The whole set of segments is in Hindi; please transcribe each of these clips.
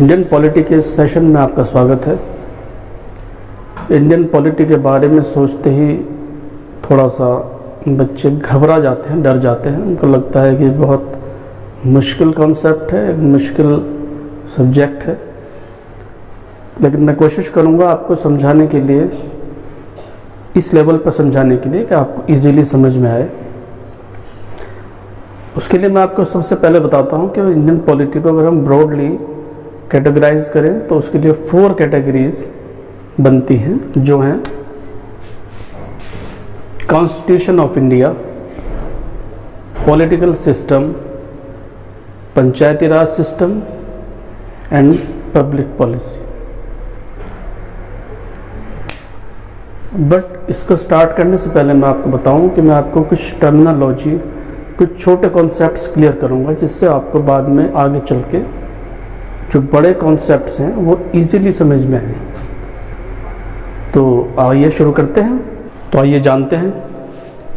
इंडियन पॉलिटी के इस सेशन में आपका स्वागत है। इंडियन पॉलिटी के बारे में सोचते ही थोड़ा सा बच्चे घबरा जाते हैं, डर जाते हैं। उनको लगता है कि बहुत मुश्किल कॉन्सेप्ट है, एक मुश्किल सब्जेक्ट है। लेकिन मैं कोशिश करूँगा आपको समझाने के लिए, इस लेवल पर समझाने के लिए कि आपको इजीली समझ में आए। उसके लिए मैं आपको सबसे पहले बताता हूँ कि इंडियन पॉलिटी को अगर हम ब्रॉडली कैटेगराइज करें तो उसके लिए 4 कैटेगरीज बनती हैं, जो हैं constitution of India, political system, Panchayati Raj system and public policy. But इसको स्टार्ट करने से पहले मैं आपको बताऊं कि मैं आपको कुछ टर्मिनोलॉजी, कुछ छोटे कॉन्सेप्ट्स क्लियर करूंगा, जिससे आपको बाद में आगे चल के जो बड़े कॉन्सेप्ट्स हैं वो इजीली समझ में आए। तो आइए शुरू करते हैं। तो आइए जानते हैं,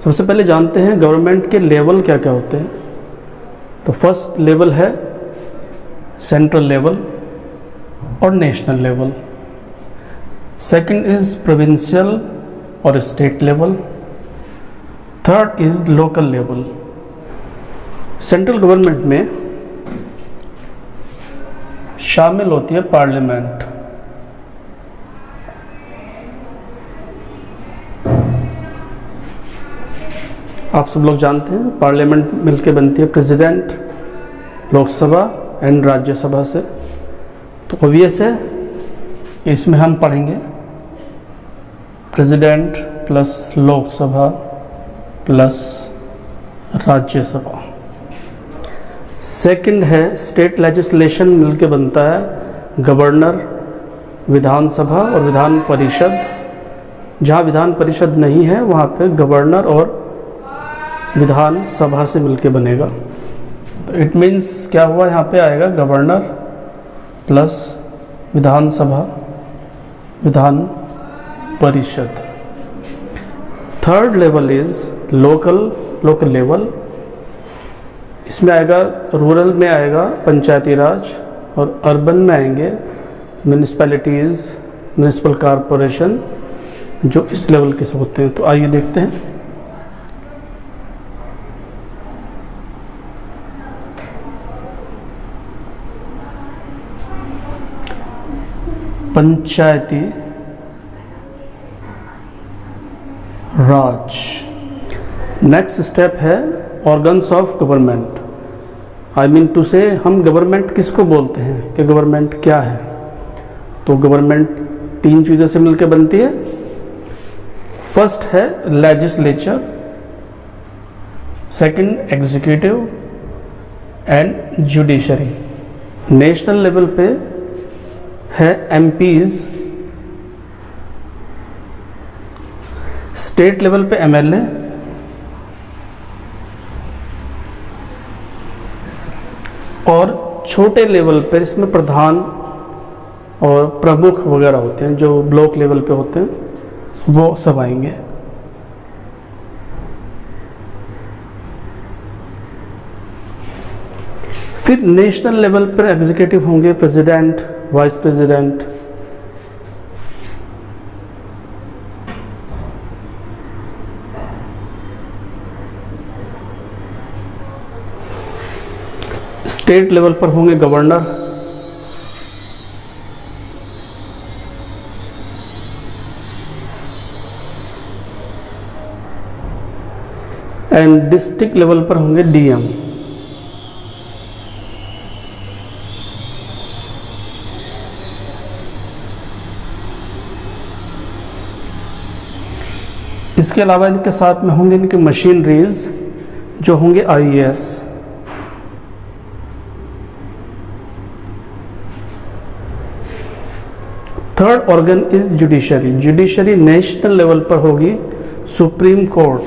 सबसे पहले जानते हैं गवर्नमेंट के लेवल क्या क्या होते हैं। तो फर्स्ट लेवल है सेंट्रल लेवल और national level. Second is provincial और state level. Third is local level. Central government में शामिल होती है पार्लियामेंट। आप सब लोग जानते हैं पार्लियामेंट मिलके बनती है प्रेसिडेंट, लोकसभा एंड राज्यसभा से। तो ऑब्वियस है इसमें हम पढ़ेंगे president plus Lok Sabha plus Rajya Sabha. Second है स्टेट लेजिस्लेशन, मिलके बनता है गवर्नर, विधानसभा और विधान परिषद। जहाँ विधान परिषद नहीं है वहाँ पे गवर्नर और विधानसभा से मिलके बनेगा। तो इट मीन्स क्या हुआ, यहाँ पे आएगा governor plus Vidhan Sabha, Vidhan Parishad. Third level is local level. इसमें आएगा, रूरल में आएगा पंचायती राज और अर्बन में आएंगे म्यूनिसिपैलिटीज़, म्यूनिसिपल कॉरपोरेशन, जो इस लेवल के से होते हैं। तो आइए देखते हैं। पंचायती राज। नेक्स्ट स्टेप है organs of government. I mean to say हम गवर्नमेंट किसको बोलते हैं, कि गवर्नमेंट क्या है। तो गवर्नमेंट 3 चीज़ों से मिलकर बनती है। फर्स्ट है legislature, second executive and judiciary. National level पे है एमपीज, स्टेट लेवल पे एमएलए, और छोटे लेवल पर इसमें प्रधान और प्रमुख वगैरह होते हैं, जो ब्लॉक लेवल पे होते हैं, वो सब आएंगे। फिर नेशनल लेवल पर एग्जीक्यूटिव होंगे president, vice president, state level पर होंगे गवर्नर, एंड डिस्ट्रिक्ट लेवल पर होंगे डीएम। इसके अलावा इनके साथ में होंगे इनके मशीनरीज, जो होंगे IAS. Third organ is judiciary. Judiciary national level पर होगी सुप्रीम कोर्ट।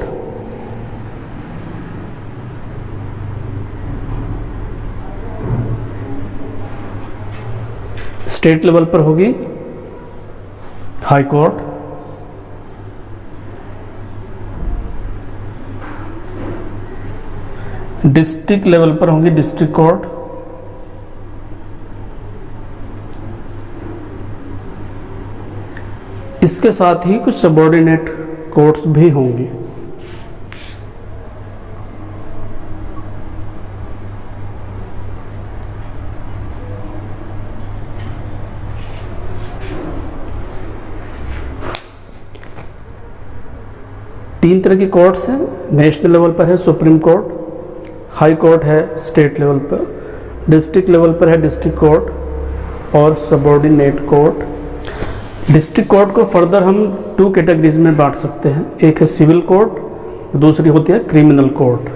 स्टेट लेवल पर होगी हाई कोर्ट। डिस्ट्रिक्ट लेवल पर होंगी डिस्ट्रिक्ट कोर्ट। इसके साथ ही कुछ सबऑर्डिनेट कोड्स भी होंगी। तीन तरह की कोर्ट्स हैं। नेशनल लेवल पर है सुप्रीम कोर्ट, हाई कोर्ट है स्टेट लेवल पर, डिस्ट्रिक्ट लेवल पर है डिस्ट्रिक्ट कोर्ट और सबऑर्डिनेट कोर्ट। डिस्ट्रिक्ट कोर्ट को फर्दर हम 2 कैटेगरीज में बांट सकते हैं, एक है सिविल कोर्ट, दूसरी होती है क्रिमिनल कोर्ट।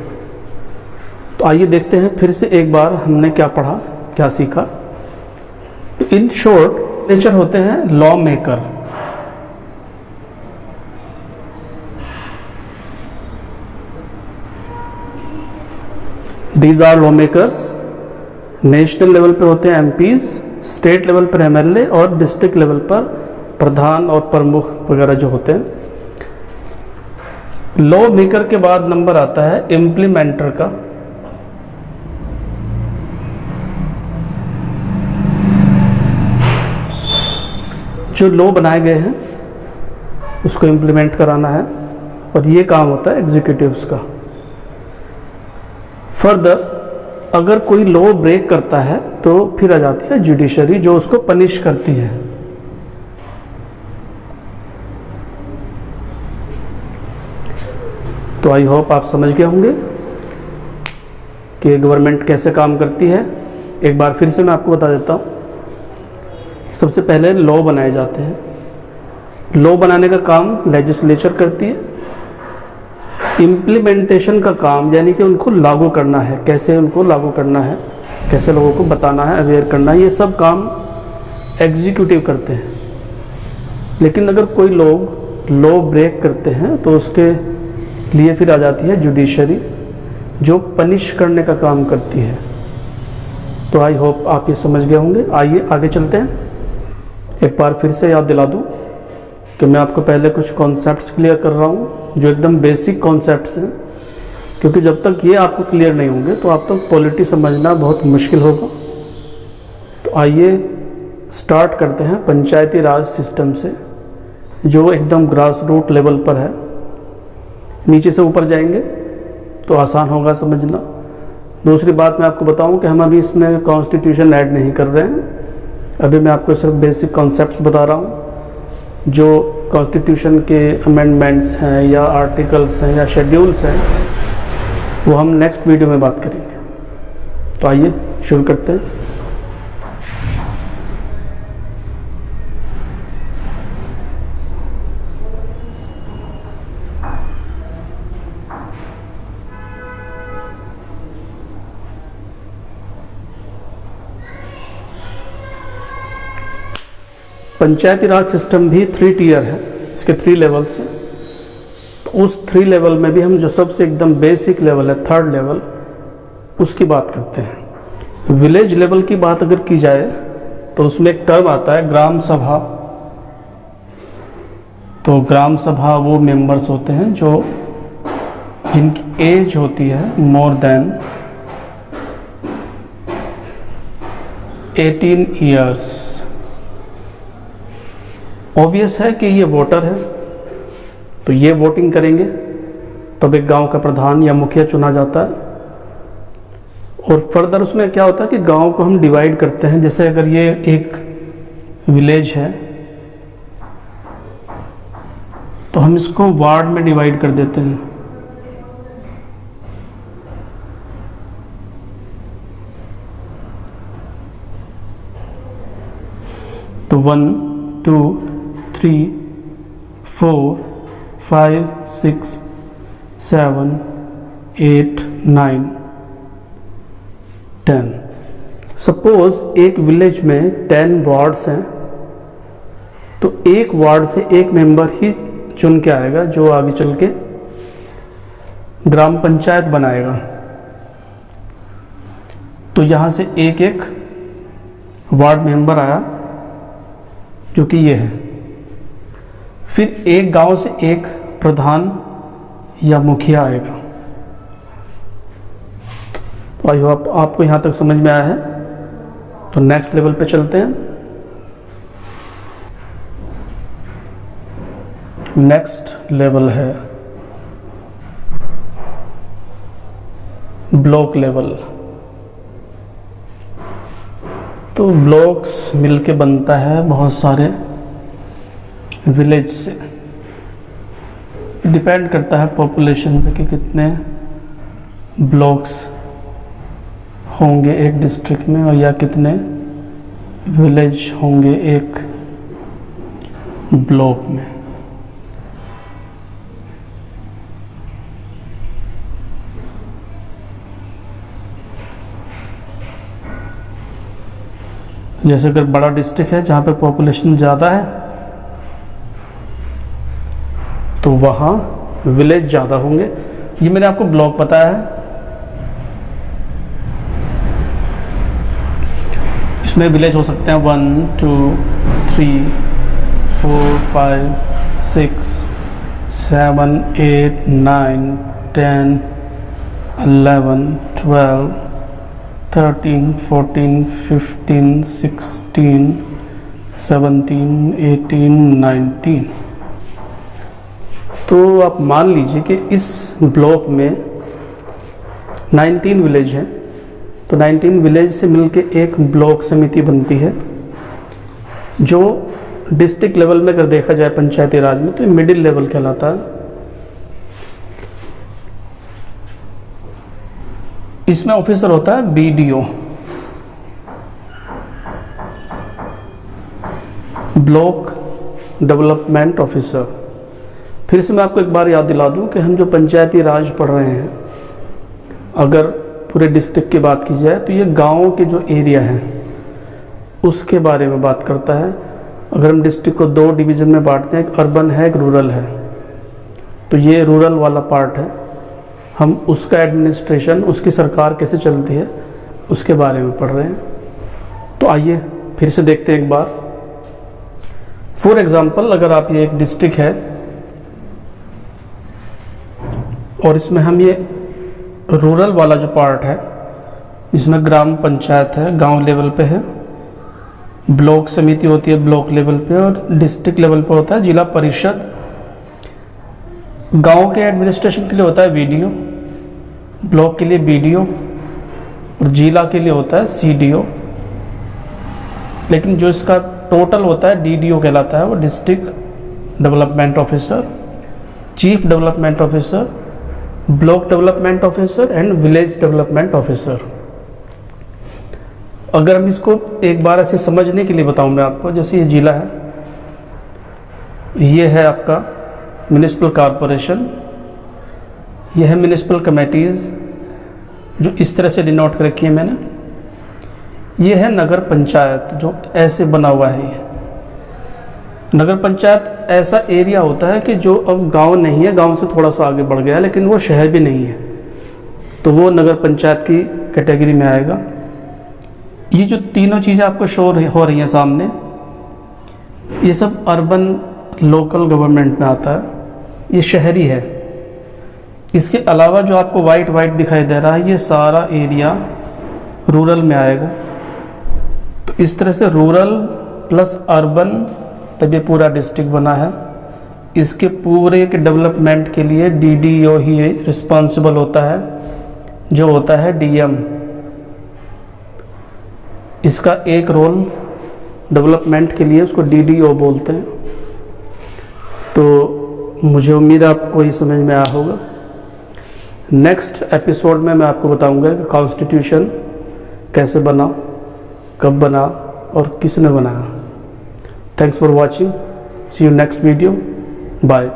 तो आइए देखते हैं फिर से एक बार हमने क्या पढ़ा, क्या सीखा। तो इन शॉर्ट नेचर होते हैं law maker. These are law makers. National level पर होते हैं एमपीज, स्टेट लेवल पर एमएलए और डिस्ट्रिक्ट लेवल पर प्रधान और प्रमुख वगैरह जो होते हैं। लॉ मेकर के बाद नंबर आता है इम्प्लीमेंटर का। जो लॉ बनाए गए हैं उसको इम्प्लीमेंट कराना है और ये काम होता है एग्जीक्यूटिव्स का। फर्दर अगर कोई लॉ ब्रेक करता है तो फिर आ जाती है जुडिशरी, जो उसको पनिश करती है। तो आई होप आप समझ गए होंगे कि गवर्नमेंट कैसे काम करती है। एक बार फिर से मैं आपको बता देता हूँ। सबसे पहले लॉ बनाए जाते हैं। लॉ बनाने का काम लेजिस्लेचर करती है। इम्प्लीमेंटेशन का काम यानी कि उनको लागू करना है, कैसे उनको लागू करना है, कैसे लोगों को बताना है, अवेयर करना है, ये सब काम एग्जीक्यूटिव करते हैं। लेकिन अगर कोई लोग लॉ ब्रेक करते हैं तो उसके लिए फिर आ जाती है जुडिशरी, जो पनिश करने का काम करती है। तो आई होप आप ये समझ गए होंगे। आइए आगे चलते हैं। एक बार फिर से याद दिला दूं कि मैं आपको पहले कुछ कॉन्सेप्ट्स क्लियर कर रहा हूँ जो एकदम बेसिक कॉन्सेप्ट्स हैं, क्योंकि जब तक ये आपको क्लियर नहीं होंगे तो आप तक पॉलिटी समझना बहुत मुश्किल होगा। तो आइए स्टार्ट करते हैं पंचायती राज सिस्टम से, जो एकदम ग्रास रूट लेवल पर है। नीचे से ऊपर जाएंगे तो आसान होगा समझना। दूसरी बात मैं आपको बताऊं कि हम अभी इसमें कॉन्स्टिट्यूशन ऐड नहीं कर रहे हैं। अभी मैं आपको सिर्फ बेसिक कॉन्सेप्ट्स बता रहा हूं। जो कॉन्स्टिट्यूशन के अमेंडमेंट्स हैं या आर्टिकल्स हैं या शेड्यूल्स हैं वो हम नेक्स्ट वीडियो में बात करेंगे। तो आइए शुरू करते हैं। पंचायती राज सिस्टम भी 3 टियर है, इसके 3 लेवल्स हैं। तो उस 3 लेवल में भी हम जो सबसे एकदम बेसिक लेवल है, 3rd लेवल, उसकी बात करते हैं। विलेज लेवल की बात अगर की जाए तो उसमें एक टर्म आता है ग्राम सभा। तो ग्राम सभा वो मेंबर्स होते हैं जो जिनकी एज होती है मोर देन 18 ईयर्स। ऑब्वियस है कि ये वोटर है, तो ये वोटिंग करेंगे तब एक गांव का प्रधान या मुखिया चुना जाता है। और फर्दर उसमें क्या होता है कि गांव को हम डिवाइड करते हैं। जैसे अगर ये एक विलेज है तो हम इसको वार्ड में डिवाइड कर देते हैं। तो 1 2 3 4 5 6 7 8 9 10। सपोज एक विलेज में 10 वार्ड्स हैं, तो एक वार्ड से एक मेंबर ही चुन के आएगा जो आगे चल के ग्राम पंचायत बनाएगा। तो यहाँ से एक एक वार्ड मेंबर आया जो कि ये है। फिर एक गांव से एक प्रधान या मुखिया आएगा। तो आई होप आपको यहाँ तक समझ में आया है। तो नेक्स्ट लेवल पे चलते हैं। नेक्स्ट लेवल है ब्लॉक लेवल। तो ब्लॉक्स मिलके बनता है बहुत सारे विलेज से। डिपेंड करता है पॉपुलेशन पे कि कितने ब्लॉक्स होंगे एक डिस्ट्रिक्ट में और या कितने विलेज होंगे एक ब्लॉक में। जैसे अगर बड़ा डिस्ट्रिक्ट है जहाँ पे पॉपुलेशन ज़्यादा है तो वहाँ विलेज ज़्यादा होंगे। ये मैंने आपको ब्लॉक बताया है। इसमें विलेज हो सकते हैं 1 2 3 4 5 6 7 8 9 10 11 12 13 14 15 16 17 18 19। तो आप मान लीजिए कि इस ब्लॉक में 19 विलेज हैं। तो 19 विलेज से मिलके एक ब्लॉक समिति बनती है जो डिस्ट्रिक्ट लेवल में अगर देखा जाए पंचायती राज में तो मिडिल लेवल कहलाता है। इसमें ऑफिसर होता है बीडीओ, ब्लॉक डेवलपमेंट ऑफिसर। फिर से मैं आपको एक बार याद दिला दूं कि हम जो पंचायती राज पढ़ रहे हैं, अगर पूरे डिस्ट्रिक्ट की बात की जाए तो ये गाँव के जो एरिया हैं उसके बारे में बात करता है। अगर हम डिस्ट्रिक्ट को 2 डिवीज़न में बांटते हैं, एक अर्बन है एक रूरल है, तो ये रूरल वाला पार्ट है। हम उसका एडमिनिस्ट्रेशन, उसकी सरकार कैसे चलती है उसके बारे में पढ़ रहे हैं। तो आइए फिर से देखते हैं एक बार। फॉर एग्जांपल, अगर आप ये एक डिस्ट्रिक्ट है और इसमें हम ये रूरल वाला जो पार्ट है इसमें ग्राम पंचायत है, गांव लेवल पे है, ब्लॉक समिति होती है ब्लॉक लेवल पे, और डिस्ट्रिक्ट लेवल पे होता है जिला परिषद। गांव के एडमिनिस्ट्रेशन के लिए होता है वीडीओ, ब्लॉक के लिए बीडीओ और जिला के लिए होता है सीडीओ। लेकिन जो इसका टोटल होता है डीडीओ कहलाता है, वो district development officer, chief development officer, block development officer and village development officer. अगर हम इसको एक बार ऐसे समझने के लिए बताऊं मैं आपको, जैसे ये जिला है, ये है आपका म्युनिसिपल कॉरपोरेशन, यह है म्युनिसिपल कमेटीज़ जो इस तरह से डिनोट कर रखी है मैंने। ये है नगर पंचायत जो ऐसे बना हुआ है। ये नगर पंचायत ऐसा एरिया होता है कि जो अब गांव नहीं है, गांव से थोड़ा सा आगे बढ़ गया है, लेकिन वो शहर भी नहीं है, तो वो नगर पंचायत की कैटेगरी में आएगा। ये जो तीनों चीज़ें आपको शो हो रही हैं सामने, ये सब अर्बन लोकल गवर्नमेंट में आता है, ये शहरी है। इसके अलावा जो आपको वाइट दिखाई दे रहा है, ये सारा एरिया रूरल में आएगा। तो इस तरह से रूरल प्लस अर्बन, तब ये पूरा डिस्ट्रिक्ट बना है। इसके पूरे के डेवलपमेंट के लिए डीडीओ ही रिस्पॉन्सिबल होता है, जो होता है डीएम। इसका एक रोल डेवलपमेंट के लिए उसको डीडीओ बोलते हैं। तो मुझे उम्मीद है आपको ये समझ में आया होगा। नेक्स्ट एपिसोड में मैं आपको बताऊंगा कि कॉन्स्टिट्यूशन कैसे बना, कब बना और किसने बनाया। Thanks for watching, see you next video, bye.